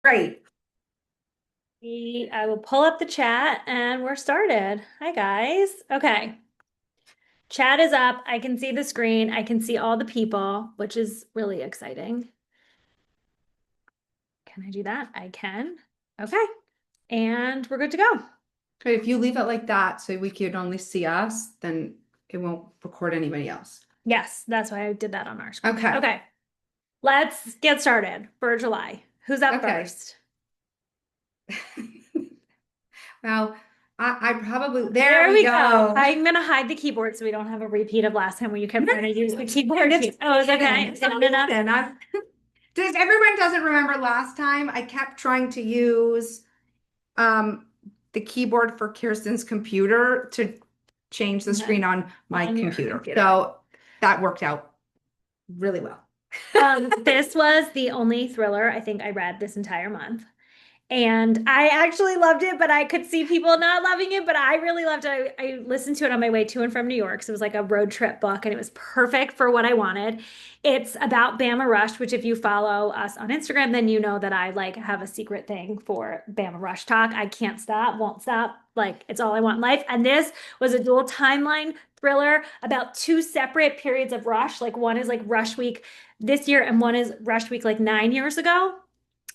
Great. I will pull up the chat and we're started. Hi, guys. Okay. Chat is up. I can see the screen. I can see all the people, which is really exciting. Can I do that? I can. Okay. And we're good to go. Okay, if you leave it like that so we could only see us, then it won't record anybody else. Yes, that's why I did that on our screen. Okay. Okay. Let's get started for July. Who's up Okay. first? Well, I probably, there There we we go. go. I'm gonna hide the keyboard so we don't have a repeat of last time when you kept trying to use the keyboard. Oh, it's okay. Is it enough? And if everyone doesn't remember last time, I kept trying to use um, the keyboard for Kirsten's computer to change the screen on my On your computer. computer. So that worked out really well. This was the only thriller I think I read this entire month. And I actually loved it, but I could see people not loving it, but I really loved it. I listened to it on my way to and from New York. So it was like a road trip book and it was perfect for what I wanted. It's about Bama Rush, which if you follow us on Instagram, then you know that I like have a secret thing for Bama Rush talk. I can't stop, won't stop. Like it's all I want in life. And this was a dual timeline thriller about two separate periods of Rush. Like one is like Rush Week this year and one is Rush Week like 9 years ago.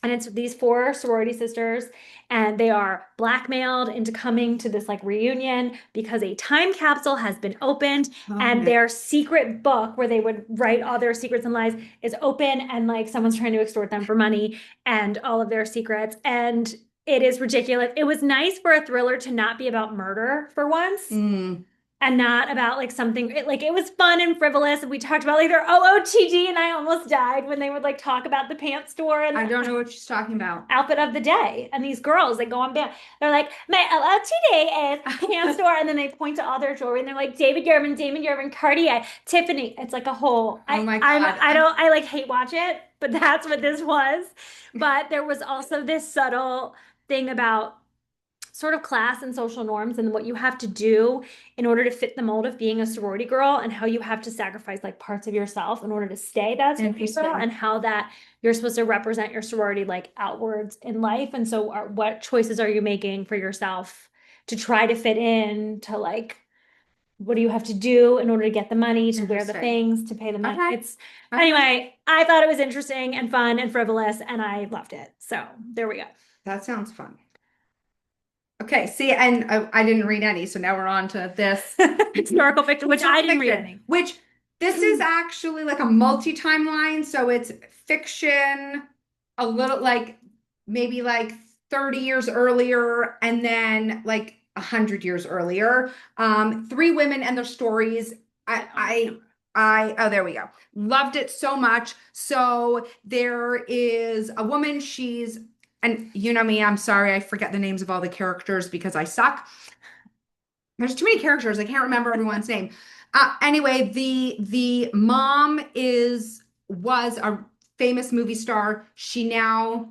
And it's these four sorority sisters, and they are blackmailed into coming to this like reunion because a time capsule has been opened, and Okay. their secret book where they would write all their secrets in lies is open, and like someone's trying to extort them for money and all of their secrets. And it is ridiculous. It was nice for a thriller to not be about murder for once Mm, and not about like something like it was fun and frivolous. And we talked about like their OOTD, and I almost died when they would like talk about the pants store and I don't know what she's talking about. outfit of the day. And these girls, they go on band. They're like, my OOTD is pants store, and then they point to all their jewelry, and they're like David Yurman, Damon Yurman, Cartier, Tiffany. It's like a whole. Oh my God. I don't I like hate watch it, but that's what this was. But there was also this subtle thing about sort of class and social norms and what you have to do in order to fit the mold of being a sorority girl, and how you have to sacrifice like parts of yourself in order to stay that sorority girl, Interesting. and how that you're supposed to represent your sorority like outwards in life. And so what choices are you making for yourself to try to fit in to like what do you have to do in order to get the money to wear the Interesting. things to pay the money? Okay. It's Okay. anyway, I thought it was interesting and fun and frivolous and I loved it. So there we go. That sounds fun. Okay. See, and I didn't read any, so now we're on to this Historical fiction, which I didn't read fiction, any. which this is actually like a multi-timeline. So it's fiction, a little like maybe like 30 years earlier, and then like 100 years earlier. Three women and their stories. Oh, there we go. Loved it so much. So there is a woman, and you know me, I'm sorry, I forget the names of all the characters because I suck. There's too many characters. I can't remember everyone's name. Anyway, the mom was a famous movie star. She now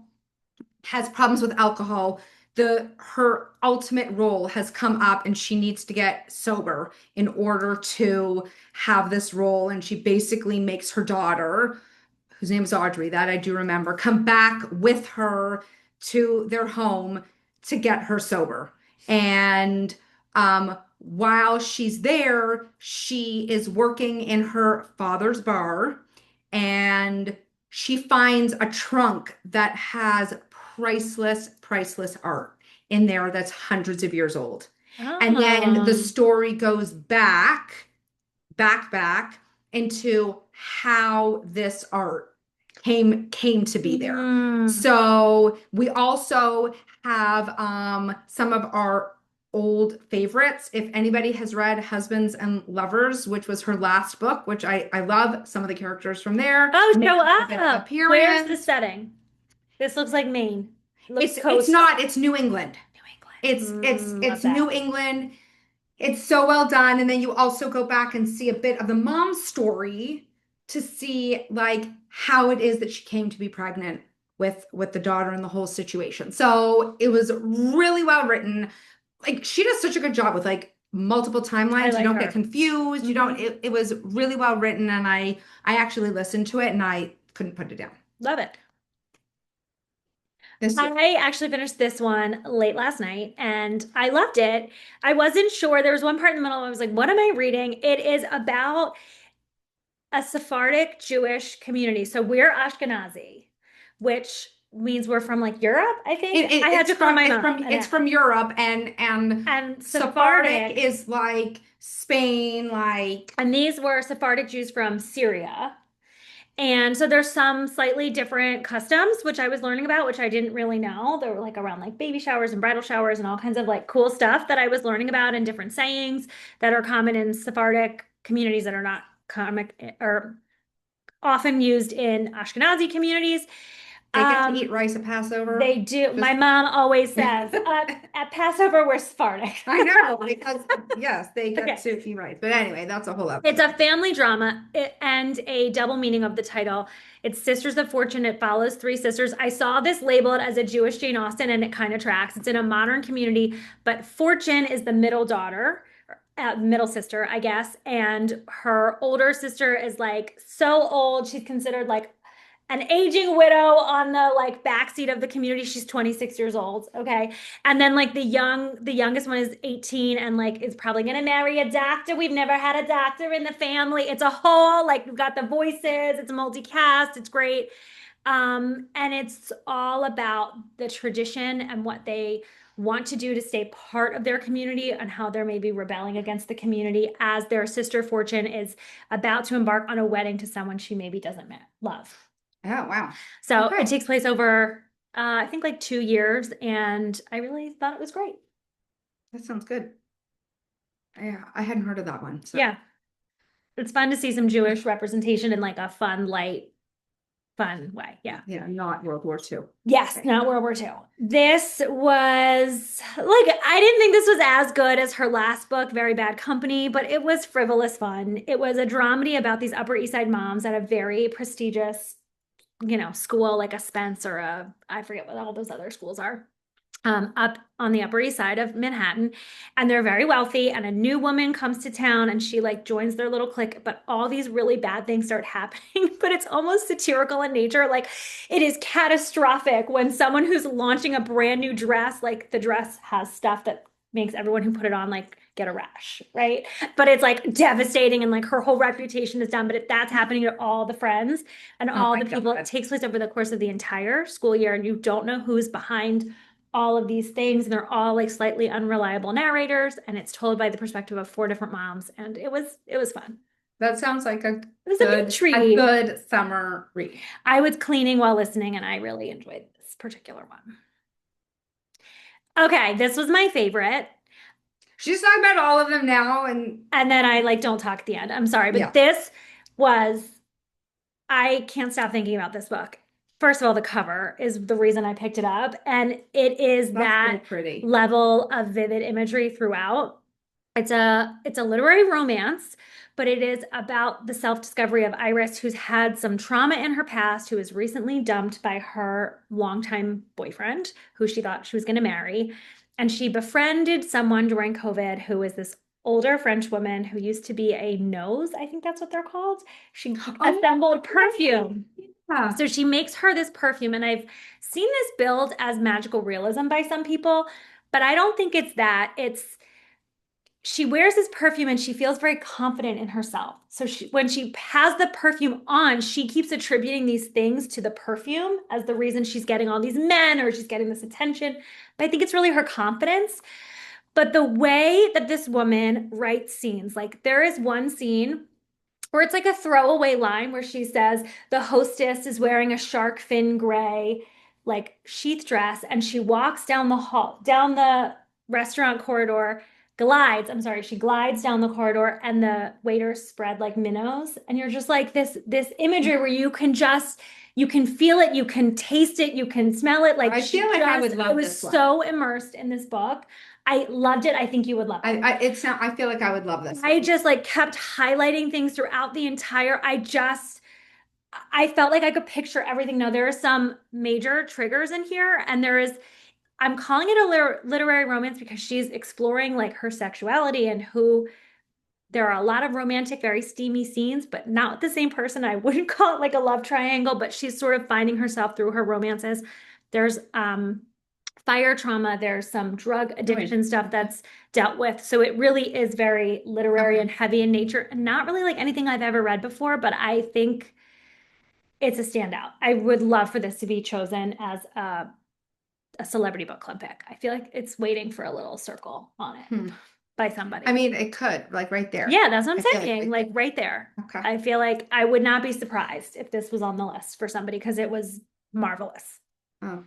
has problems with alcohol. Her ultimate role has come up and she needs to get sober in order to have this role. And she basically makes her daughter, whose name is Audrey, that I do remember, come back with her to their home to get her sober. And while she's there, she is working in her father's bar, and she finds a trunk that has priceless art in there that's hundreds of years old. And then the Oh. story goes back into how this art came to be there. Mm. So we also have some of our old favorites. If anybody has read Husbands and Lovers, which was her last book, which I love some of the characters from there, Oh, make show a bit of up. Where's the appearance. setting? This looks like Maine. It looks It's coast. not, it's New England. New It's England. it's Mm, love it's that. New England. It's so well done. And then you also go back and see a bit of the mom's story to see like how it is that she came to be pregnant with the daughter and the whole situation. So it was really well written. Like she does such a good job with like multiple I timelines. You like don't get her. confused. You don't, Hmm. it was really well written. And I actually listened to it and I couldn't put it down. Love it. This, I actually finished this one late last night and I loved it. I wasn't sure. There was one part in the middle I was like, what am I reading? It is about a Sephardic Jewish community. So we're Ashkenazi, which means we're from like Europe, I think. I had to call my mom and it's ask. from Europe, and And Sephardic Sephardic, is like Spain, like and these were Sephardic Jews from Syria. And so there's some slightly different customs, which I was learning about, which I didn't really know. There were like around like baby showers and bridal showers and all kinds of like cool stuff that I was learning about and different sayings that are common in Sephardic communities that are not comic or often used in Ashkenazi communities. they get to eat rice at Passover. They do. Just My mom always says, at Passover, we're Sephardic. I know, because yes, they get Okay. to eat rice. But anyway, that's a whole other. It's a family drama and a double meaning of the title. It's Sisters of Fortune. It follows three sisters. I saw this labeled as a Jewish Jane Austen, and it kind of tracks. It's in a modern community, but Fortune is the middle daughter, middle sister, I guess, and her older sister is like so old. She's considered like an aging widow on the like backseat of the community. She's 26 years old. Okay. And then like the youngest one is 18 and like is probably gonna marry a doctor. We've never had a doctor in the family. It's a whole like we've got the voices, it's a multicast, it's great. And it's all about the tradition and what they want to do to stay part of their community and how they're maybe rebelling against the community as their sister Fortune is about to embark on a wedding to someone she maybe doesn't love. Oh, wow. So Okay. it takes place over, I think like 2 years, and I really thought it was great. That sounds good. Yeah, I hadn't heard of that one. So Yeah, it's fun to see some Jewish representation in like a fun, light, fun way. Yeah. yeah, not World War II. Yes, not World War II. This was like, I didn't think this was as good as her last book, Very Bad Company, but it was frivolous fun. It was a dramedy about these Upper East Side moms at a very prestigious, school like a Spence or I forget what all those other schools are, up on the Upper East Side of Manhattan. And they're very wealthy. And a new woman comes to town and she like joins their little clique, but all these really bad things start happening. But it's almost satirical in nature. Like it is catastrophic when someone who's launching a brand new dress, like the dress has stuff that makes everyone who put it on like get a rash, right? But it's like devastating and like her whole reputation is done. But that's happening to all the friends and Oh all my the people. God. It takes place over the course of the entire school year, and you don't know who's behind all of these things, and they're all like slightly unreliable narrators, and it's told by the perspective of four different moms, and it was fun. That sounds like It was a good a treat. good summer read. I was cleaning while listening, and I really enjoyed this particular one. Okay, this was my favorite. She's talking about all of them now, and then I like don't talk at the end. I'm sorry, but Yeah. this was I can't stop thinking about this book. First of all, the cover is the reason I picked it up, and it is that's that really pretty. level of vivid imagery throughout. It's a literary romance, but it is about the self-discovery of Iris, who's had some trauma in her past, who was recently dumped by her longtime boyfriend, who she thought she was going to marry. And she befriended someone during COVID who was this older French woman who used to be a nose, I think that's what they're called. She assembled perfume. Yeah. So she makes her this perfume, and I've seen this billed as magical realism by some people, but I don't think it's that. She wears this perfume and she feels very confident in herself. So when she has the perfume on, she keeps attributing these things to the perfume as the reason she's getting all these men or she's getting this attention. But I think it's really her confidence. But the way that this woman writes scenes, like there is one scene where it's like a throwaway line where she says the hostess is wearing a shark fin gray like sheath dress, and she walks down the restaurant corridor, she glides down the corridor, and the waiters spread like minnows, and you're just like this imagery where you can feel it, you can taste it, you can smell it. Like I feel like I would love was this one. so immersed in this book. I loved it. I think you would love it. I feel like I would love this. I just like kept highlighting things throughout the entire. I felt like I could picture everything. Now there are some major triggers in here, and I'm calling it a literary romance because she's exploring like her sexuality and there are a lot of romantic, very steamy scenes, but not with the same person. I wouldn't call it like a love triangle, but she's sort of finding herself through her romances. There's fire trauma, there's some drug addiction stuff that's dealt with. So it really is very literary and heavy in nature, and not really like anything I've ever read before, but I think it's a standout. I would love for this to be chosen as a celebrity book club pick. I feel like it's waiting for a little circle on it by somebody. I mean, it could, like right there. Yeah, that's what I'm I feel saying. Like right there. Okay. I feel like I would not be surprised if this was on the list for somebody because it was marvelous. Oh,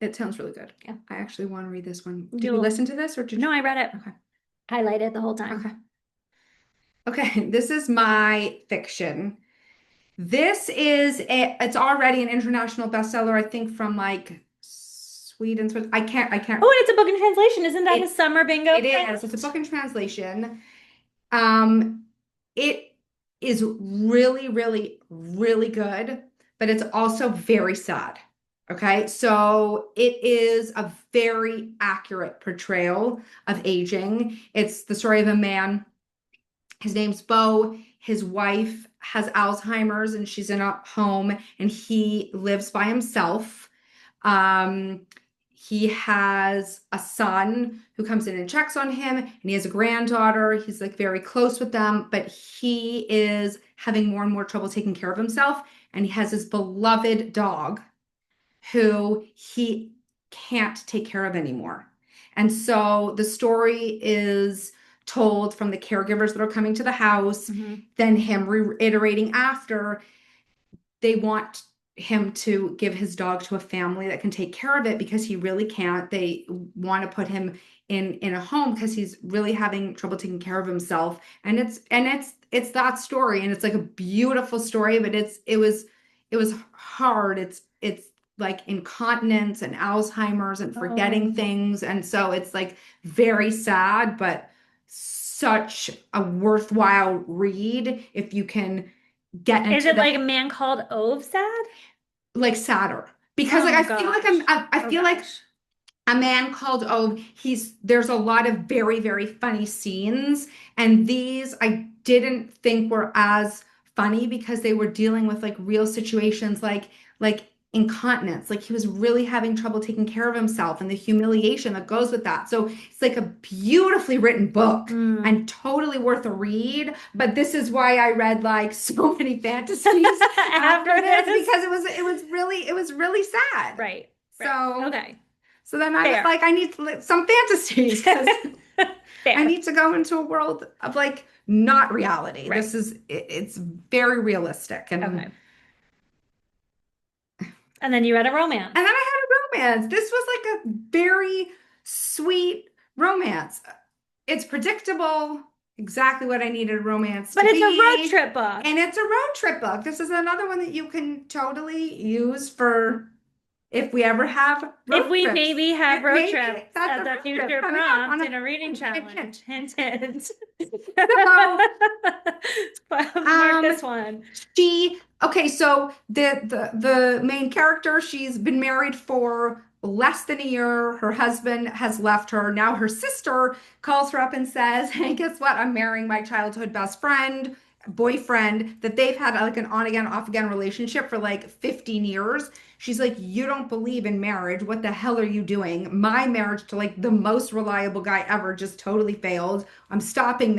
it sounds really good. Yeah. I actually want to read this one. Did you You'll- listen to this or did No, you? I read it. Okay. Highlighted the whole time. Okay. Okay, this is my fiction. This is it's already an international bestseller, I think from like Sweden. I can't. Oh, and it's a book in translation. Isn't that It- his summer bingo? It is. It's a book in translation. It is really, really, really good, but it's also very sad. Okay, so it is a very accurate portrayal of aging. It's the story of a man. His name's Bo. His wife has Alzheimer's and she's in a home and he lives by himself. Um, he has a son who comes in and checks on him, and he has a granddaughter. He's like very close with them, but he is having more and more trouble taking care of himself. And he has his beloved dog who he can't take care of anymore. And so the story is told from the caregivers that are coming to the house, then him reiterating after they want him to give his dog to a family that can take care of it because he really can't. They want to put him in a home because he's really having trouble taking care of himself. And it's that story, and it's like a beautiful story, but it was hard. It's like incontinence and Alzheimer's and forgetting things. And so it's like very sad, but such a worthwhile read if you can get into Is it like A Man Called Ove sad? like sadder because like I feel like I feel like gosh. A Man Called Ove, there's a lot of very, very funny scenes, and these I didn't think were as funny because they were dealing with like real situations like incontinence. Like he was really having trouble taking care of himself and the humiliation that goes with that. So it's like a beautifully written book and totally worth a read. But this is why I read like so many fantasies after this because it was really sad. Right. So okay. So then I was like, I need some fantasies because I need to go into a world of like not reality. Right. It's very realistic. And and then you read a romance. And then I had a romance. This was like a very sweet romance. It's predictable, exactly what I needed a romance but to it's be. a road trip book. And it's a road trip book. This is another one that you can totally use for if we ever have road if we trips. maybe have road trips that's at the future prompt in a reading challenge. Hint, hint. Mark this one. Okay, so the main character, she's been married for less than a year. Her husband has left her. Now her sister calls her up and says, hey, guess what? I'm marrying my childhood best friend, boyfriend, that they've had like an on again, off again relationship for like 15 years. She's like, you don't believe in marriage. What the hell are you doing? My marriage to like the most reliable guy ever just totally failed. I'm stopping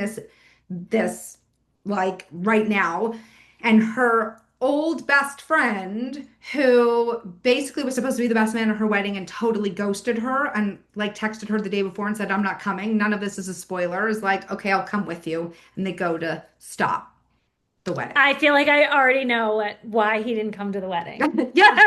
this like right now. And her old best friend, who basically was supposed to be the best man at her wedding and totally ghosted her and like texted her the day before and said, I'm not coming. None of this is a spoiler. Is like, okay, I'll come with you. And they go to stop the wedding. I feel like I already know why he didn't come to the wedding. Yeah.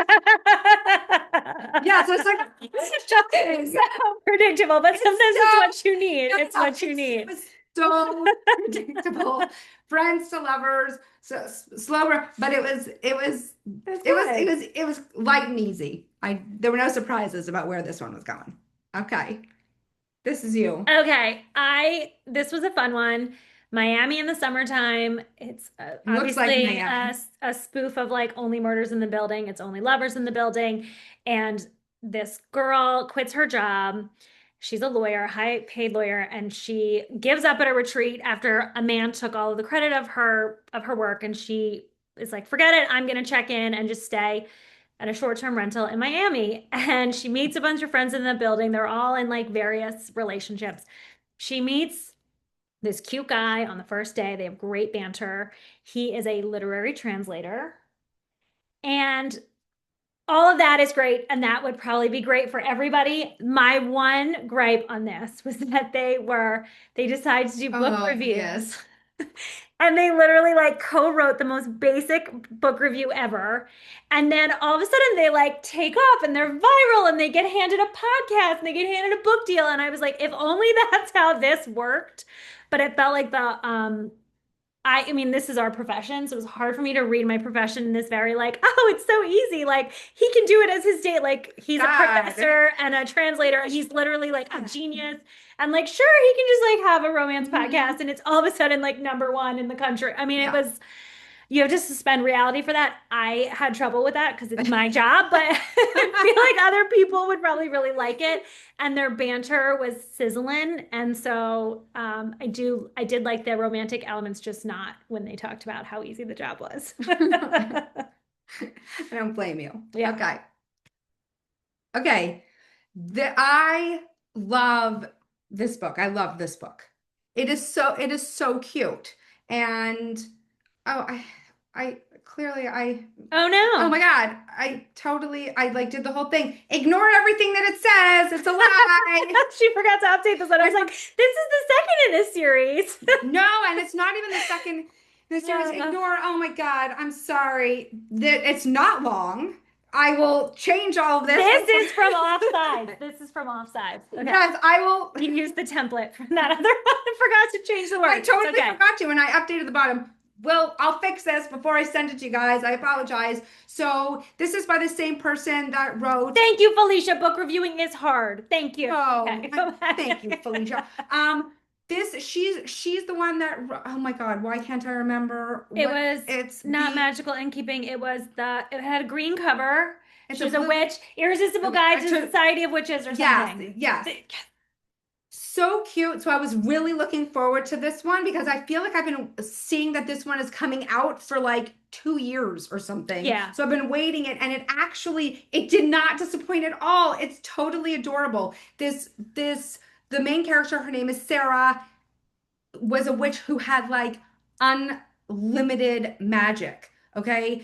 Yeah, so it's like it's so predictable, but sometimes it's what you need. It's what you need. It's so predictable. Friends to lovers, so slower, but it was light and easy. There were no surprises about where this one was going. Okay. This is you. Okay. This was a fun one. Miami in the summertime. It's obviously a spoof of like Only Murders in the Building. It's Only Lovers in the Building. And this girl quits her job. She's a lawyer, high paid lawyer, and she gives up at a retreat after a man took all of the credit of her work. And she is like, forget it. I'm going to check in and just stay. at a short-term rental in Miami, and she meets a bunch of friends in the building. They're all in like various relationships. She meets this cute guy on the first day. They have great banter. He is a literary translator. And all of that is great, and that would probably be great for everybody. My one gripe on this was that they decided to do book Oh, reviews. yes. And they literally like co-wrote the most basic book review ever. And then all of a sudden they like take off and they're viral and they get handed a podcast and they get handed a book deal. And I was like, if only that's how this worked. But it felt like I mean, this is our profession, so it was hard for me to read my profession in this very like, oh, it's so easy. Like he can do it as his date. Like he's a God. professor and a translator, and he's literally like a genius. And like, sure, he can just like have a romance podcast, and it's all of a sudden like number one in the country. I mean, it Yeah. was you have to suspend reality for that. I had trouble with that because it's my job, but I feel like other people would probably really like it. And their banter was sizzling. And so I did like the romantic elements, just not when they talked about how easy the job was. I don't blame you. Yeah. Okay. Okay. I love this book. I love this book. It is so cute. And oh, I clearly Oh oh no. my God. I like did the whole thing. Ignore everything that it says. It's a lie. She forgot to update this one. I was like, this is the second in a series. No, and it's not even the second in the series. Yeah. Ignore. Oh my God. I'm sorry. That it's not long. I will change all of this. This is from Offsides. This is from Offsides. Okay. Yes, I will. You used the template from that other one. I forgot to change the word. I totally Okay. forgot to, and I updated the bottom. Well, I'll fix this before I send it to you guys. I apologize. So this is by the same person that wrote. Thank you, Felicia. Book reviewing is hard. Thank you. Oh, Okay, go ahead. thank you, Felicia. She's the one that. Oh my God, why can't I remember? It was It's not magical innkeeping. It had a green cover. It's She's a a blue- witch. Irresistible Guide to to- Society of Witches or Yes, something. yes. So cute. So I was really looking forward to this one because I feel like I've been seeing that this one is coming out for like 2 years or something. Yeah. So I've been waiting it, and it did not disappoint at all. It's totally adorable. The main character, her name is Sarah, was a witch who had like unlimited magic. Okay.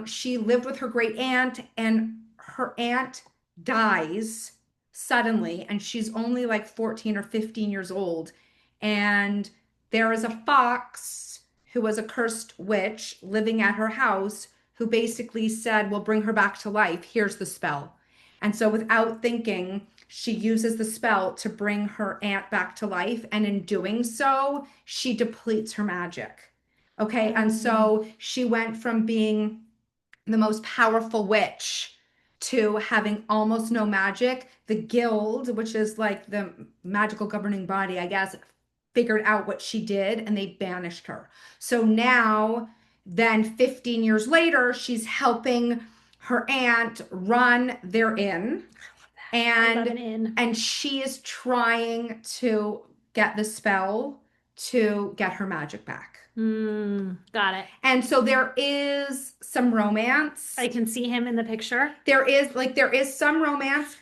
She lived with her great aunt, and her aunt dies suddenly, and she's only like 14 or 15 years old. And there is a fox who was a cursed witch living at her house who basically said, "We'll bring her back to life. Here's the spell." And so, without thinking, she uses the spell to bring her aunt back to life. And in doing so, she depletes her magic. Okay. And so she went from being the most powerful witch to having almost no magic. The guild, which is like the magical governing body, I guess, figured out what she did and they banished her. So now, then 15 years later, she's helping her aunt run their inn. I love an And inn. and she is trying to get the spell to get her magic back. Got it. And so there is some romance. I can see him in the picture. There is some romance,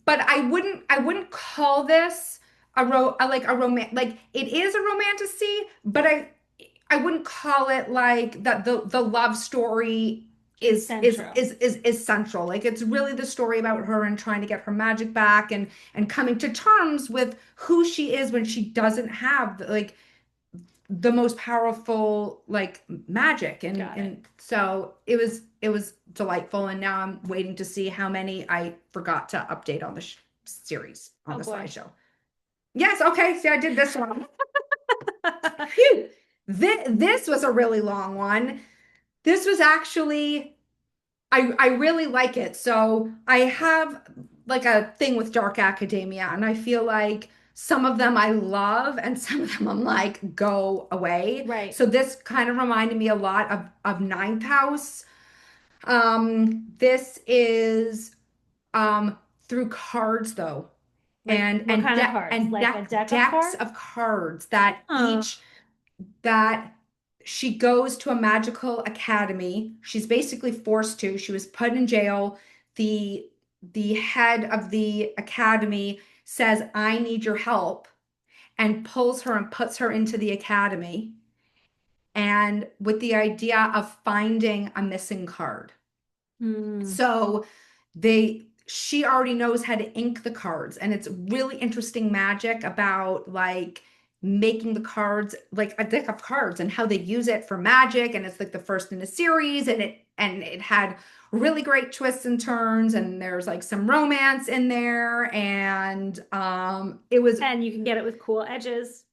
but I wouldn't call this a romance. Like it is a romantasy, but I wouldn't call it like that the love story Central. is central. Like it's really the story about her and trying to get her magic back and coming to terms with who she is when she doesn't have like the most powerful like magic. And so it was delightful, and now I'm waiting to see how many I forgot to update on the series on the boy. slideshow. Yes, okay, see, I did this one. Phew. This was a really long one. This was actually, I really like it. So I have like a thing with dark academia, and I feel like some of them I love and some of them I'm like, go away. Right. So this kind of reminded me a lot of Ninth House. This is through cards though. Like, And what kind of cards? and Like a deck of decks cards? of cards that Oh. each that she goes to a magical academy. She's basically forced to. She was put in jail. The the head of the academy says, "I need your help," and pulls her and puts her into the academy, and with the idea of finding a missing card. Hmm. So she already knows how to ink the cards, and it's really interesting magic about like making the cards like a deck of cards and how they use it for magic. And it's like the first in a series, and it had really great twists and turns, and there's like some romance in there, and it was And you can get it with cool edges.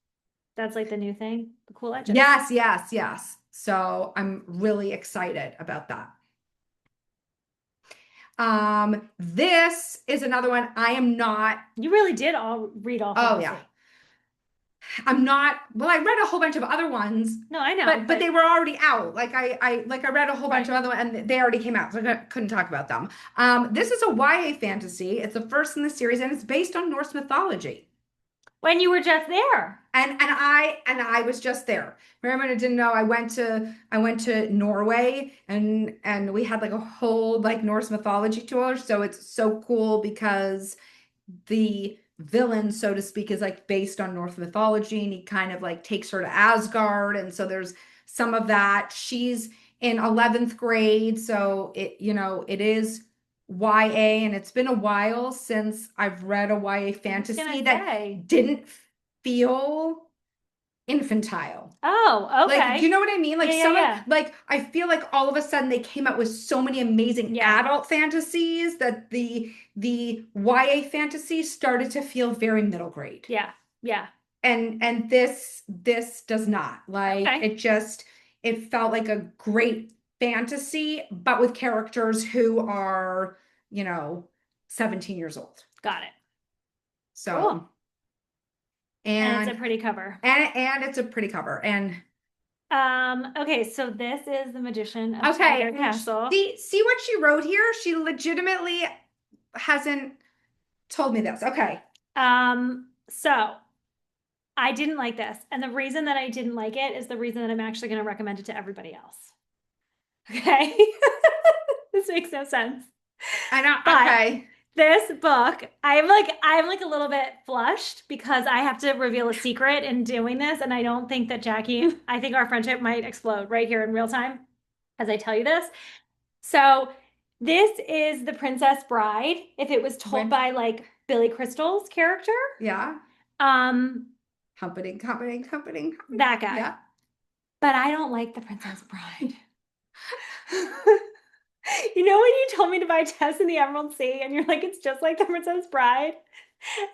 That's like the new thing, the cool edges. yes, yes, yes. So I'm really excited about that. This is another one. I am not. You really did all read all Oh fantasy. yeah, I'm not. Well, I read a whole bunch of other ones, No, I know, but they were already out. Like I read a whole bunch of Right. other ones, and they already came out, so I couldn't talk about them. This is a YA fantasy. It's the first in the series, and it's based on Norse mythology. When you were just there. And I was just there. Remember, I didn't know I went to Norway, and we had like a whole like Norse mythology tour. So it's so cool because the villain, so to speak, is like based on Norse mythology, and he kind of like takes her to Asgard. And so there's some of that. She's in 11th grade, so it is YA, and it's been a while since I've read a YA I was gonna fantasy say. that didn't feel infantile. Oh, Like, you okay. know what I mean? Like Yeah, yeah, some of yeah. like I feel like all of a sudden they came out with so many amazing Yeah, adult fantasies that the YA fantasy started to feel very middle grade. yeah, yeah. And this does not. Like Okay, it felt like a great fantasy, but with characters who are, you know, 17 years old. got it. Cool. So, And it's and a pretty cover. and it's a pretty cover. And Okay, so this is The Magician of okay, Spider Castle. see what she wrote here? She legitimately hasn't told me this. Okay. So I didn't like this. And the reason that I didn't like it is the reason that I'm actually going to recommend it to everybody else. Okay. This makes no sense. I know. But Okay. this book, I'm like a little bit flushed because I have to reveal a secret in doing this. And I don't think that I think our friendship might explode right here in real time as I tell you this. So this is The Princess Bride, if it was told When by like Billy Crystal's character. yeah. Um, Company. that guy. Yeah. But I don't like The Princess Bride. You know when you told me to buy Tess in the Emerald Sea and you're like, it's just like The Princess Bride?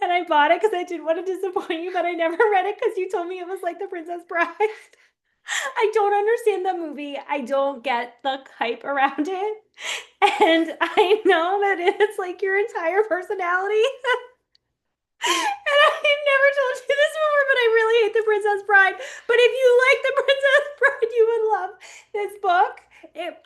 And I bought it because I didn't want to disappoint you, but I never read it because you told me it was like The Princess Bride. I don't understand the movie. I don't get the hype around it. And I know that it's like your entire personality. And I've never told you this before, but I really hate The Princess Bride. But if you like The Princess Bride, you would love this book.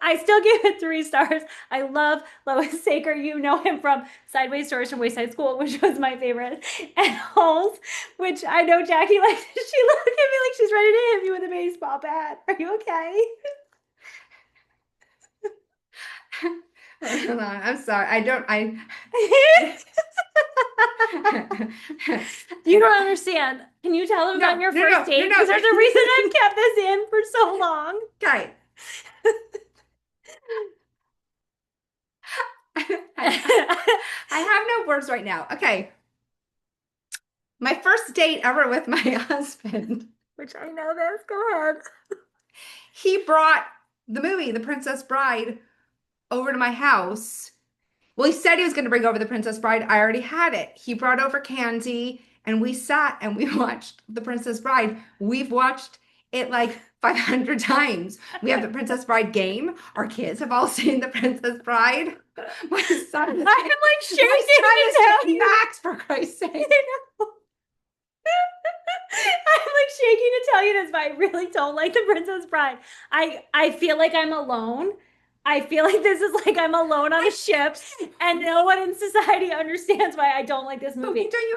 I still give it 3 stars. I love Lois Saker. You know him from Sideways Stories from Wayside School, which was my favorite, and Halls, which I know Jackie likes. She looked at me like she's ready to hit me with a baseball bat. Are you okay? Hold on. I'm sorry. You don't understand. Can you tell them No, on your no, first no, date? no, Because no. there's a reason I've kept this in for so long. Okay. I have no words right now. Okay. My first date ever with my husband, Which I know this. Go ahead. he brought the movie, The Princess Bride, over to my house. Well, he said he was going to bring over The Princess Bride. I already had it. He brought over candy, and we sat and we watched The Princess Bride. We've watched it like 500 times. We have the Princess Bride game. Our kids have all seen The Princess Bride. My son is, I'm like shaking my son to is tell you. Max, for Christ's sake. I'm like shaking to tell you this, but I really don't like The Princess Bride. I feel like I'm alone. I feel like this is like I'm alone on a ship, and no one in society understands why I don't like this But movie. what don't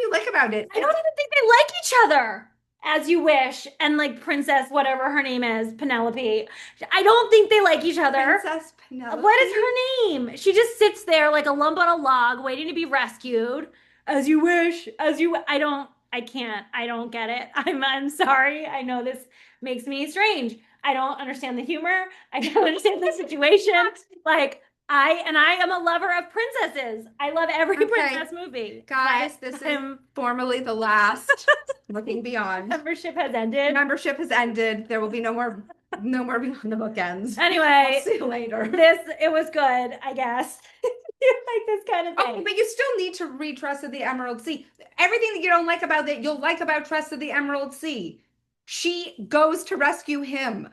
you like about it? I don't even think they like each other. As You Wish, and like Princess, whatever her name is, Penelope. I don't think they like each other. Princess Penelope. What is her name? She just sits there like a lump on a log, waiting to be rescued. As you wish, I can't, I don't get it. I'm sorry. I know this makes me strange. I don't understand the humor. I don't understand the situation. Like, I am a lover of princesses. I love every Okay. princess movie. Guys, But this is formally the last. Looking beyond. membership has ended. Membership has ended. There will be no more Beyond the Bookends. I'll Anyway, see you later. it was good, I guess. You like this kind of Oh, thing. but you still need to read Trust of the Emerald Sea. Everything that you don't like about it, you'll like about Trust of the Emerald Sea. She goes to rescue him.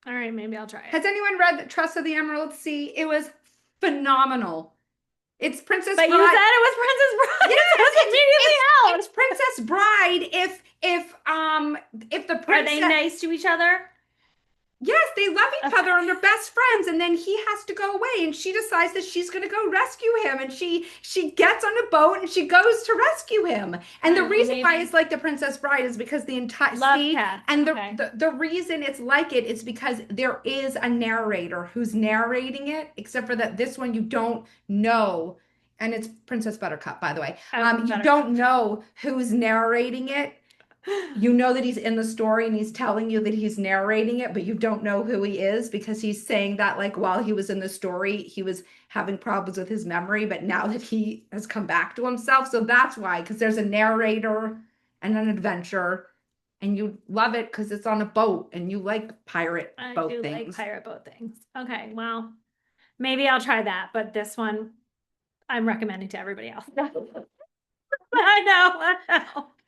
All right, maybe I'll try it. Has anyone read Trust of the Emerald Sea? It was phenomenal. It's Princess But Bride. you said it was Princess Bride. Yes, It was immediately out. it's Princess Bride if the Are princess. they nice to each other? Yes, they love each Okay. other and they're best friends, and then he has to go away, and she decides that she's going to go rescue him, and she gets on a boat and she goes to rescue him. And the reason why Maybe. it's like the Princess Bride is because the entire Love cats. and Okay. the reason it's like it is because there is a narrator who's narrating it, except for that this one you don't know, and it's Princess Buttercup, by the way. You Buttercup. don't know who's narrating it. You know that he's in the story and he's telling you that he's narrating it, but you don't know who he is because he's saying that like while he was in the story, he was having problems with his memory, but now that he has come back to himself. So that's why, because there's a narrator and an adventure, and you love it because it's on a boat and you like pirate I boat do things. like pirate boat things. Okay, well, maybe I'll try that, but this one I'm recommending to everybody else. I know.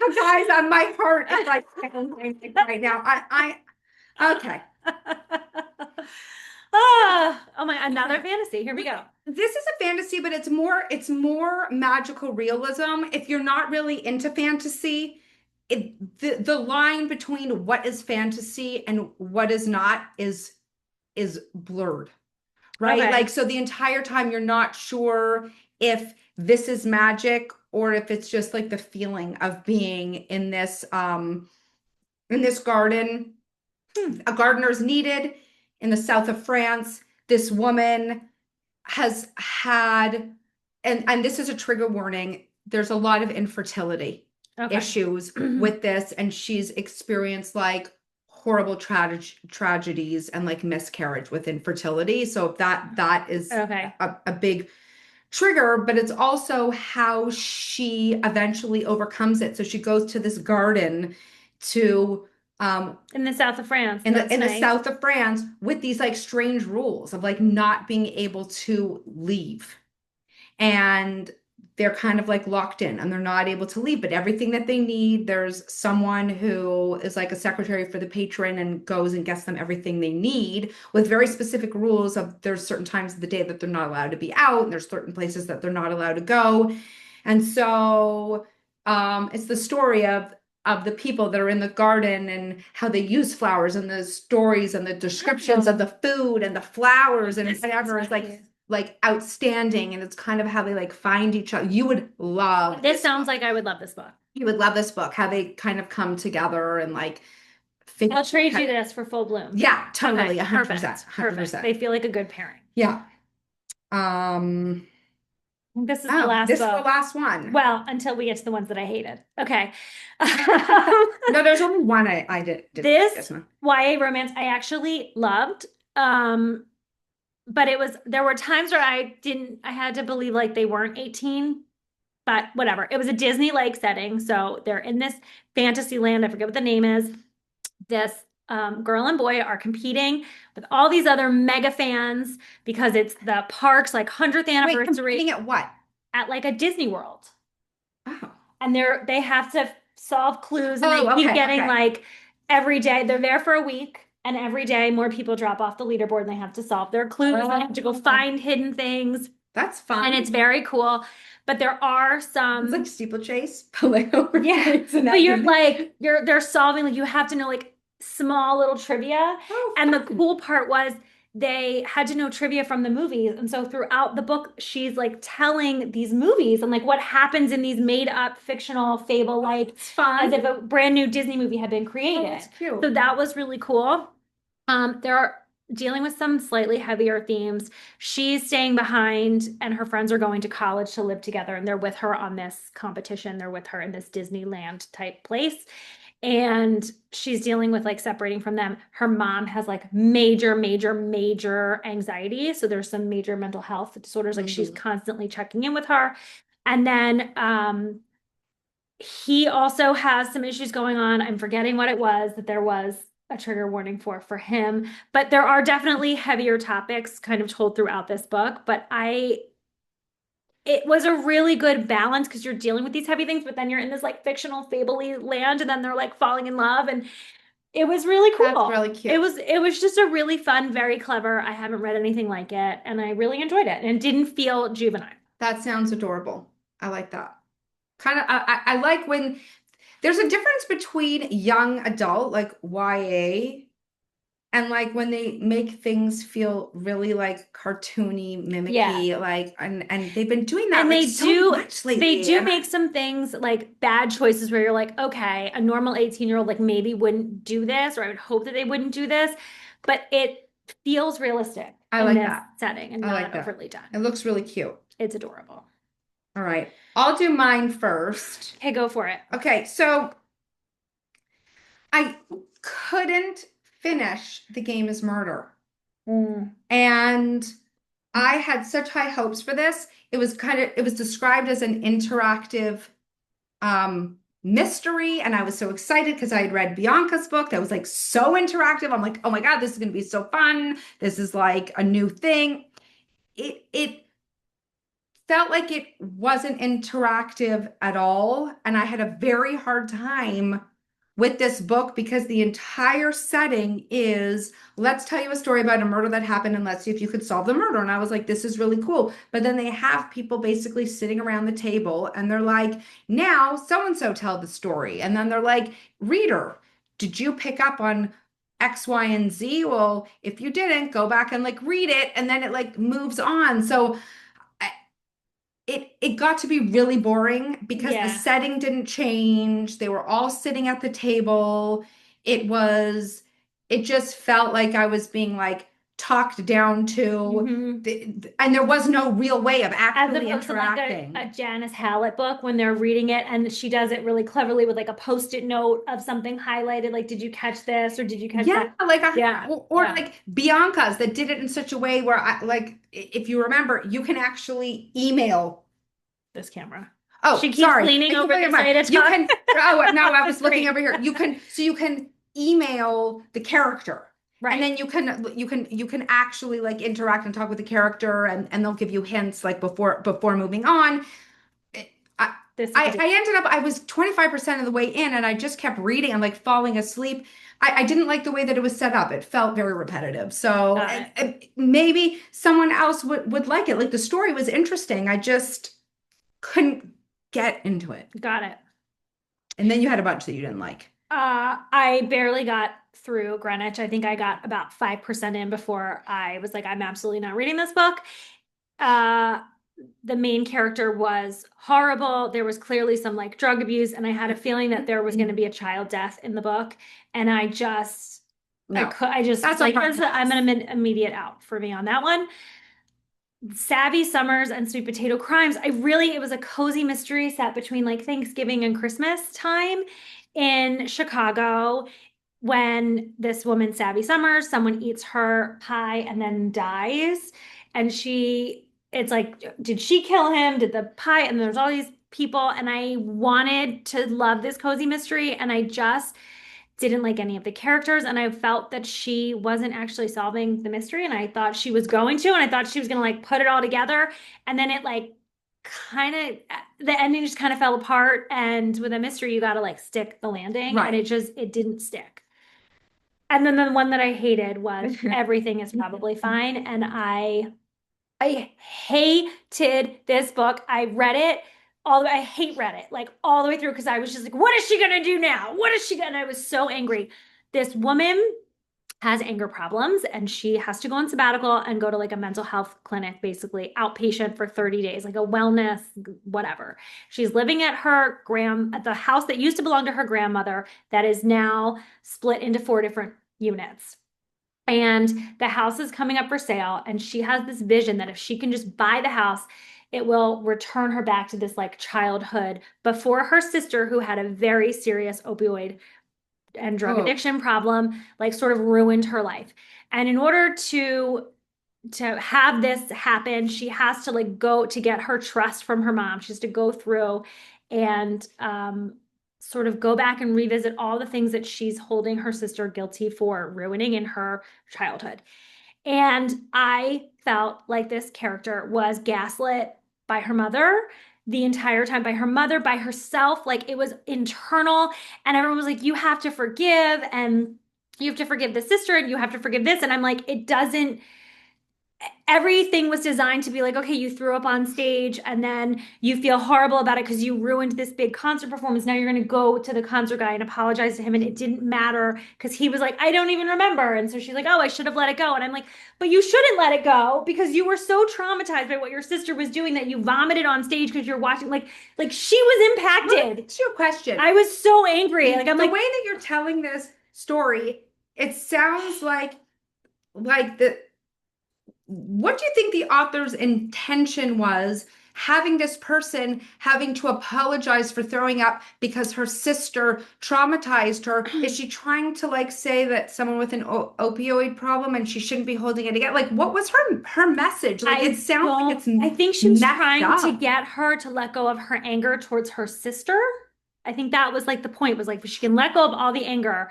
So guys, on my heart is like right now. Okay. Oh my, another fantasy. Here we go. This is a fantasy, but it's more magical realism. If you're not really into fantasy, the line between what is fantasy and what is not is blurred. Right? Okay. Like, so the entire time you're not sure if this is magic or if it's just like the feeling of being in this garden. A gardener is needed in the south of France. This woman has had, and this is a trigger warning, there's a lot of infertility Okay. issues with this, and she's experienced like horrible tragedies and like miscarriage with infertility. So that is Okay. a big trigger, but it's also how she eventually overcomes it. So she goes to this garden to In the south of France. in the That's nice. south of France with these like strange rules of like not being able to leave. And they're kind of like locked in and they're not able to leave, but everything that they need, there's someone who is like a secretary for the patron and goes and gets them everything they need with very specific rules of there's certain times of the day that they're not allowed to be out and there's certain places that they're not allowed to go. And so it's the story of the people that are in the garden and how they use flowers and the stories and the descriptions of the food and the flowers and whatever is like outstanding, and it's kind of how they like find each other. You would love This sounds like I would love this book. You would love this book, how they kind of come together and like I'll trade you this for Full Bloom. Yeah, totally. Okay, 100%. perfect. They feel like a good pairing. Yeah. This is the last this book. is the last one. Well, until we get to the ones that I hated. Okay. No, there's only one I did. This YA romance I actually loved. But there were times where I had to believe like they weren't 18, but whatever. It was a Disney Lake setting. So they're in this fantasy land. I forget what the name is. This girl and boy are competing with all these other mega fans because it's the park's like 100th anniversary. Competing at what? At like a Disney World. Oh. And they have to solve clues and they keep getting like every day. They're there for a week. And every day more people drop off the leaderboard and they have to solve their clues and they have to go find hidden things. That's fun. And it's very cool. But there are some. It's like steeplechase. Yeah. But they're solving, like you have to know like small little trivia. Oh, and the cool part was they had to know trivia from the movies. And so throughout the book, she's like telling these movies and like what happens in these made up fictional fable, like It's fun. as if a brand new Disney movie had been Oh, created. that's cute. So that was really cool. There are dealing with some slightly heavier themes. She's staying behind, and her friends are going to college to live together, and they're with her on this competition. They're with her in this Disneyland type place. And she's dealing with like separating from them. Her mom has like major, major, major anxiety. So there's some major mental health disorders. Like she's constantly checking in with her. And then he also has some issues going on. I'm forgetting what it was that there was a trigger warning for him, but there are definitely heavier topics kind of told throughout this book. But it was a really good balance because you're dealing with these heavy things, but then you're in this like fictional fable-y land, and then they're like falling in love, and it was really cool. That's really cute. It was just a really fun, very clever. I haven't read anything like it, and I really enjoyed it, and it didn't feel juvenile. That sounds adorable. I like that. Kind of, I like when there's a difference between young adult, like YA, and like when they make things feel really like cartoony, mimicky, like, and they've been doing that And like they so do much lately. they do and make some things like bad choices where you're like, okay, a normal 18-year-old like maybe wouldn't do this, or I would hope that they wouldn't do this, but it feels realistic I in like this that. setting and I like not that. overly done. It looks really cute. It's adorable. All right. I'll do mine first. Okay, go for it. Okay, so I couldn't finish The Game is Murder. And I had such high hopes for this. It was described as an interactive mystery, and I was so excited because I had read Bianca's book that was like so interactive. I'm like, oh my God, this is gonna be so fun. This is like a new thing. It felt like it wasn't interactive at all, and I had a very hard time with this book because the entire setting is, let's tell you a story about a murder that happened and let's see if you could solve the murder. And I was like, this is really cool. But then they have people basically sitting around the table and they're like, now so and so tell the story. And then they're like, reader, did you pick up on X, Y, and Z? Well, if you didn't, go back and like read it, and then it like moves on. So it got to be really boring because the setting didn't change. They were all sitting at the table. It just felt like I was being like talked down to, and there was no real way of actually interacting. Like a Janice Hallett book when they're reading it, and she does it really cleverly with like a post-it note of something highlighted, like, did you catch this or did you catch that? Like Bianca's that did it in such a way where I like, if you remember, you can actually email this camera. Oh, she keeps leaning over the side of you can. Oh no, I was looking over here. You can email the character. Right. And then you can actually like interact and talk with the character, and they'll give you hints like before moving on. I ended up, I was 25% of the way in, and I just kept reading and like falling asleep. I didn't like the way that it was set up. It felt very repetitive. So maybe someone else would like it. Like the story was interesting. I just couldn't get into it. Got it. And then you had a bunch that you didn't like. I barely got through Greenwich. I think I got about 5% in before I was like, I'm absolutely not reading this book. The main character was horrible. There was clearly some like drug abuse, and I had a feeling that there was going to be a child death in the book. And I'm an immediate out for me on that one. Savvy Summers and Sweet Potato Crimes. It was a cozy mystery set between like Thanksgiving and Christmas time in Chicago, when this woman, Savvy Summers, someone eats her pie and then dies. And it's like, did she kill him? Did the pie? And there's all these people. And I wanted to love this cozy mystery, and I just didn't like any of the characters, and I felt that she wasn't actually solving the mystery, and I thought she was going to, and I thought she was going to like put it all together, and then it like kind of, the ending just kind of fell apart. And with a mystery, you got to like stick the landing, right? And it didn't stick. And then the one that I hated was Everything is Probably Fine, and I hated this book. I read it I read it like all the way through because I was just like, what is she gonna do now? What is she gonna? And I was so angry. This woman has anger problems and she has to go on sabbatical and go to like a mental health clinic, basically outpatient for 30 days, like a wellness, whatever. She's living at at the house that used to belong to her grandmother that is now split into 4 different units. And the house is coming up for sale. And she has this vision that if she can just buy the house, it will return her back to this like childhood before her sister, who had a very serious opioid and drug Oh, addiction problem, like sort of ruined her life. And in order to have this happen, she has to like go to get her trust from her mom. She has to go through and sort of go back and revisit all the things that she's holding her sister guilty for ruining in her childhood. And I felt like this character was gaslit by her mother the entire time, by her mother, by herself. Like it was internal. And everyone was like, you have to forgive, and you have to forgive the sister, and you have to forgive this. And I'm like, it doesn't, everything was designed to be like, okay, you threw up on stage and then you feel horrible about it because you ruined this big concert performance. Now you're going to go to the concert guy and apologize to him. And it didn't matter because he was like, I don't even remember. And so she's like, oh, I should have let it go. And I'm like, but you shouldn't let it go because you were so traumatized by what your sister was doing that you vomited on stage because you're watching, like she was impacted. it's your question. I was so angry. Like I'm the like, way that you're telling this story, it sounds like the what do you think the author's intention was having this person having to apologize for throwing up because her sister traumatized her? Is she trying to like say that someone with an opioid problem and she shouldn't be holding it again? Like what was her message? Like it sounds like it's I think she was messed trying up. to get her to let go of her anger towards her sister. I think that was like the point, was like she can let go of all the anger.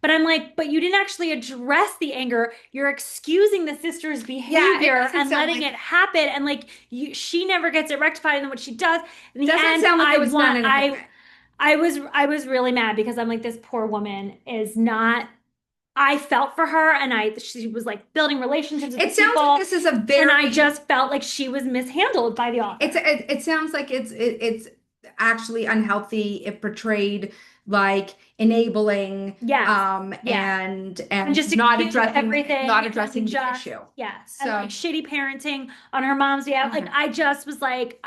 But I'm like, but you didn't actually address the anger. You're excusing the sister's behavior doesn't and sound letting like it happen. And like she never gets it rectified. And then what she does in the doesn't end, sound like it was done in a good way. I was really mad because I'm like, this poor woman is not. I felt for her, and she was like building relationships with It sounds people, like this is a and I very just felt like she was mishandled by the author. it sounds like it's actually unhealthy if portrayed like enabling Yes, yes. And and just accused of everything, not and like addressing the just issue. yes, and like So shitty parenting on her mom's behalf. Like okay. I just was like,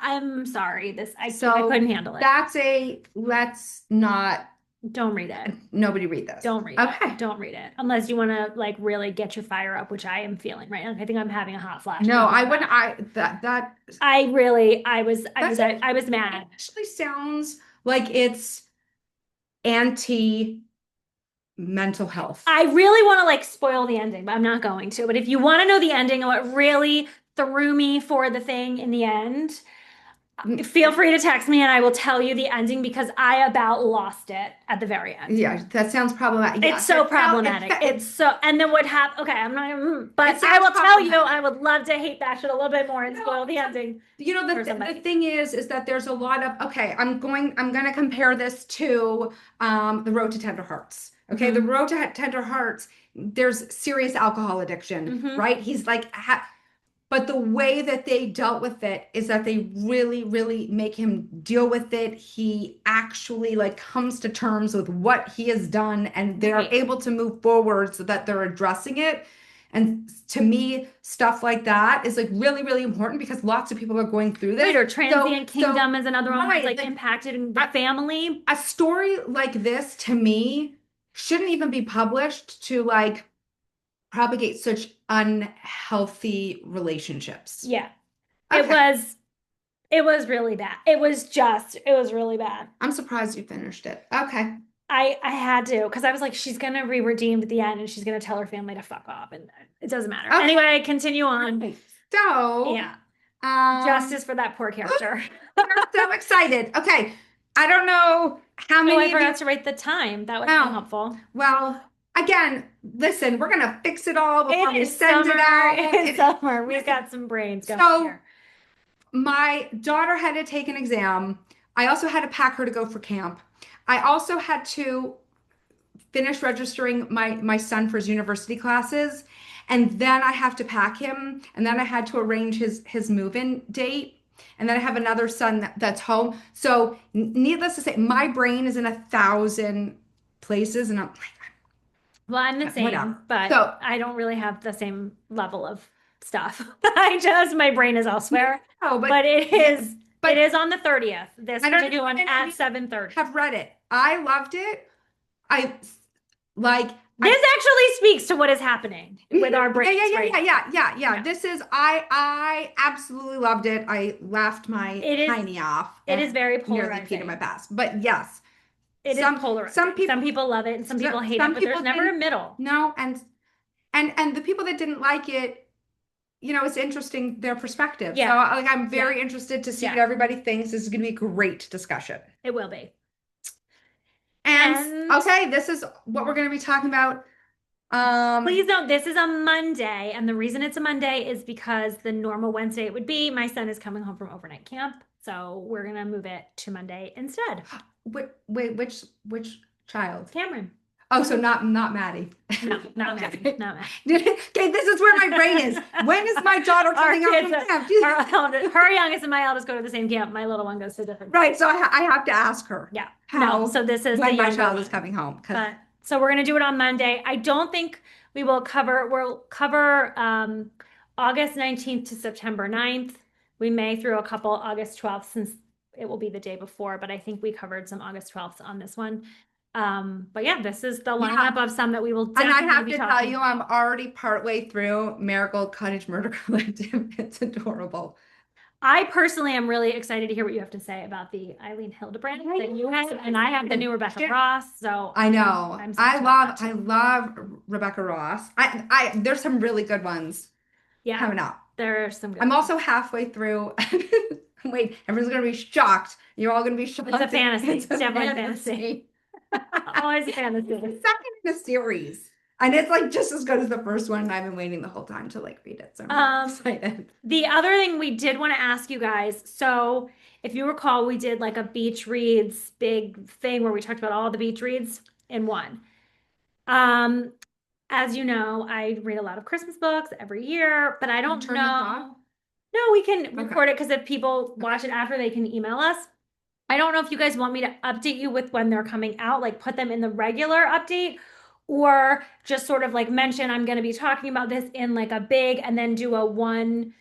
I'm sorry, I So couldn't handle it. that's a let's not Don't read it. nobody read this. Don't read it. Okay. Don't read it unless you want to like really get your fire up, which I am feeling right now. I think I'm having a hot flash. No, I wouldn't that I really, that's I was it mad. actually sounds like it's anti mental health. I really want to like spoil the ending, but I'm not going to. But if you want to know the ending and what really threw me for the thing in the end, feel free to text me and I will tell you the ending because I about lost it at the very end. Yeah, that sounds problematic. Yeah, It's so problematic. It's so, and then what happened? Okay, I'm not, but I will tell you, I would love to hate bash it a little bit more and spoil the ending. You know, for the somebody. thing is that there's a lot of, okay, I'm going to compare this to The Road to Tender Hearts. Okay, The Road to Tender Hearts, there's serious alcohol addiction, Mhm. right? He's like, but the way that they dealt with it is that they really, really make him deal with it. He actually like comes to terms with what he has done, and they're Right. able to move forward so that they're addressing it. And to me, stuff like that is like really, really important because lots of people are going through this. Right, or Transient Kingdom is another one that's right, like impacted the family. a story like this to me shouldn't even be published to like propagate such unhealthy relationships. Yeah. Okay. It was really bad. It was really bad. I'm surprised you finished it. Okay. I had to because I was like, she's gonna be redeemed at the end and she's gonna tell her family to fuck off, and it doesn't matter. Okay. Anyway, continue on. So, Yeah, um, justice for that poor character. I'm so excited. Okay. I don't know how Oh, many I of forgot you. to write the time. That would have been Oh, helpful. well, again, listen, we're gonna fix it all before It we is send summer. it out. It's summer. We've got some brains going So here. my daughter had to take an exam. I also had to pack her to go for camp. I also had to finish registering my son for his university classes, and then I have to pack him, and then I had to arrange his move-in date. And then I have another son that's home. So needless to say, my brain is in 1,000 places, and I'm like, Well, I'm the same, Whatever. but So I don't really have the same level of stuff. My brain is elsewhere. no, But yeah, it but is on the 30th. This I we're doing understand, at and 7:30. have read it. I loved it. I like I This actually speaks to what is happening with our brains right now. yeah. This is I absolutely loved it. I laughed my It is hiney off it is and very nearly peed in my polarizing. pants. But yes, It is some polarizing. Some people people love it and some people hate it, some but there's people never a didn't middle. know, and the people that didn't like it, it's interesting their perspective. So Yeah. like I'm Yeah. very interested to see what Yeah. everybody thinks. This is going to be a great discussion. It will be. And And okay, this is what we're going to be talking about. please note, this is a Monday, and the reason it's a Monday is because the normal Wednesday it would be my son is coming home from overnight camp, so we're gonna move it to Monday instead. wait, which child? Cameron. Oh, so not Maddie. No, not Okay. Maddie. Not Maddie. Okay, this is where my brain is. When is my daughter Our coming out kids, from camp? her youngest and my eldest go to the same camp. My little one goes to a different. Right, so I have to ask her. Yeah. How, No, so this is when the my younger child one. is coming home. But so we're gonna do it on Monday. I don't think we'll cover August 19th to September 9th. We may throw a couple August 12th since it will be the day before, but I think we covered some August 12th on this one. But yeah, this is the lineup of some that we will and I definitely have be to tell talking you, I'm already partway through Marigold Cottage Murder Collective. It's adorable. I personally am really excited to hear what you have to say about the Eileen Hildebrand that you have, and I have the new Rebecca Ross. So I know. I'm so excited about that I too. love Rebecca Ross. I there's some really good ones Yeah, coming up. there are some good I'm ones. also halfway through. Wait, everyone's gonna be shocked. You're all gonna be shocked. It's a fantasy. It's a It's definitely a fantasy. Always a fantasy. It's the second in a series. And it's like just as good as the first one. And I've been waiting the whole time to like read it. So I'm excited. The other thing we did want to ask you guys. So if you recall, we did like a beach reads big thing where we talked about all the beach reads in one. As you know, I read a lot of Christmas books every year, but I don't Turn this off? know. No, we can record it because if people watch it after, they can email us. I don't know if you guys want me to update you with when they're coming out, like put them in the regular update, or just sort of like mention I'm going to be talking about this in like a big and then do a one,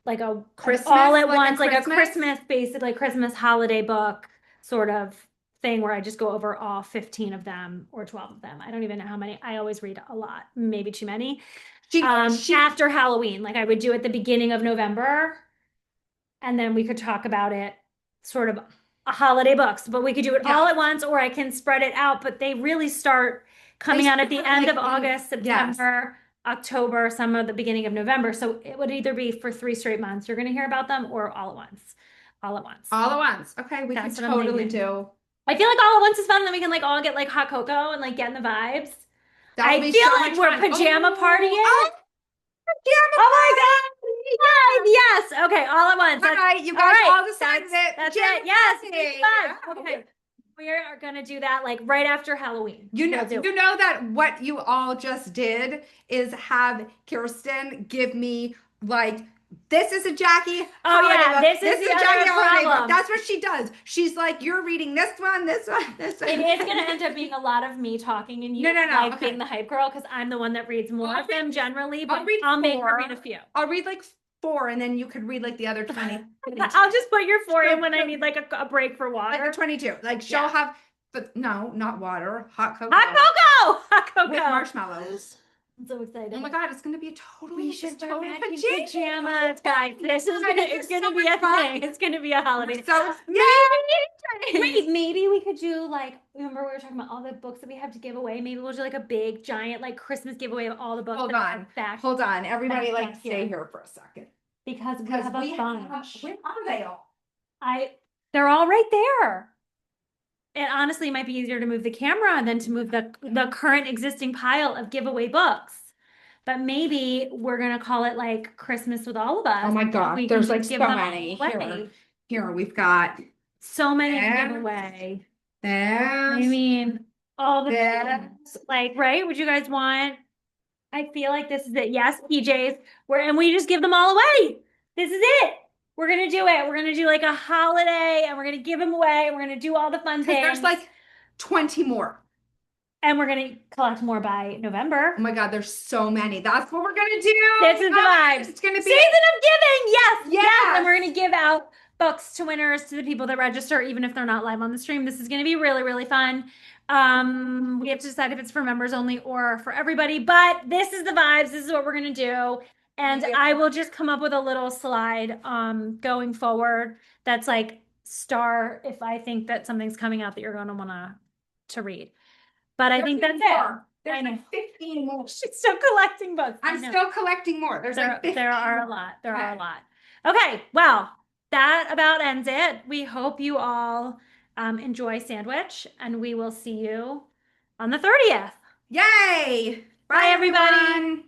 like a Christmas, all at like a once, like a Christmas? Christmas, basically Christmas holiday book sort of thing where I just go over all 15 of them or 12 of them. I don't even know how many. I always read a lot, maybe too many. She After Halloween, like I would do at the beginning of November, and then we could talk about it sort of holiday books, but we could do it all at once, or I can spread it out. But they really start coming out at the end of August, September, October, some of the beginning of November. So it would either be for 3 straight months you're going to hear about them, or all at once. All at once. all at once. Okay, we That's could what I'm totally thinking. do. I feel like all at once is fun. Then we can like all get like hot cocoa and like get in the vibes. That'll I be feel so like much we're fun. pajama partying. Oh, pajama Oh my God. Yes. Okay. All at once. All right, you all guys right. all decided it. That's Pajama it. Yes. party. It's fun. Okay. We are going to do that like right after Halloween. You know, We'll do it. you know that what you all just did is have Kirsten give me like, this is a Jackie. Oh, yeah, book. this is the a Jackie other holiday book. problem. That's what she does. She's like, you're reading this one, this one, this one. It is going to end up being a lot of me talking and you No, like okay. being the hype girl because I'm the one that reads more I'll of them generally, but I'll make her 4. read a few. I'll read like 4 and then you could read like the other 20. I'll just put your 4 in when I need like a break for water. Like a 22. Like she'll have, but no, not water, hot cocoa. Hot cocoa! Hot With cocoa! marshmallows. I'm so excited. Oh my God, it's going to be a totally, We should total start matching pajama. pajamas, guys. This is God, gonna, this it's is gonna so be much a fun. thing. It's gonna be a holiday. So, Wait, maybe we could do like, remember we were talking about all the books that we have to give away? Maybe we'll do like a big, giant, like Christmas giveaway of all the books. Hold that on. are back Hold on. Everybody, back like, stay here. here for a second. because we Because have a bunch. where are they all? They're all right there. It honestly might be easier to move the camera than to move the current existing pile of giveaway books. But maybe we're gonna call it like Christmas with all of us. Oh my God, We there's can like just give so them many. away. Here we've got So many to There. give away. there. I mean, all the There. things. Like, right? Would you guys want? I feel like this is it. Yes, PJs. And we just give them all away. This is it. We're gonna do it. We're gonna do like a holiday, and we're gonna give them away. And we're gonna do all the fun things. There's like 20 more. And we're going to collect more by November. Oh my God, there's so many. That's what we're gonna do. This is the vibe. It's gonna be Season of giving. Yes. Yes. And we're going to give out books to winners, to the people that register, even if they're not live on the stream. This is going to be really, really fun. We have to decide if it's for members only or for everybody, but this is the vibes. This is what we're going to do. And I will just come up with a little slide going forward that's like star if I think that something's coming out that you're going to want to read. But I think that's it. There's like 15 more. She's still collecting books. I'm still collecting more. There's like 15 there are a lot. There are a lot. Okay, well, that about ends it. We hope you all enjoy Sandwich, and we will see you on the 30th. Yay! Bye, everybody. Everyone.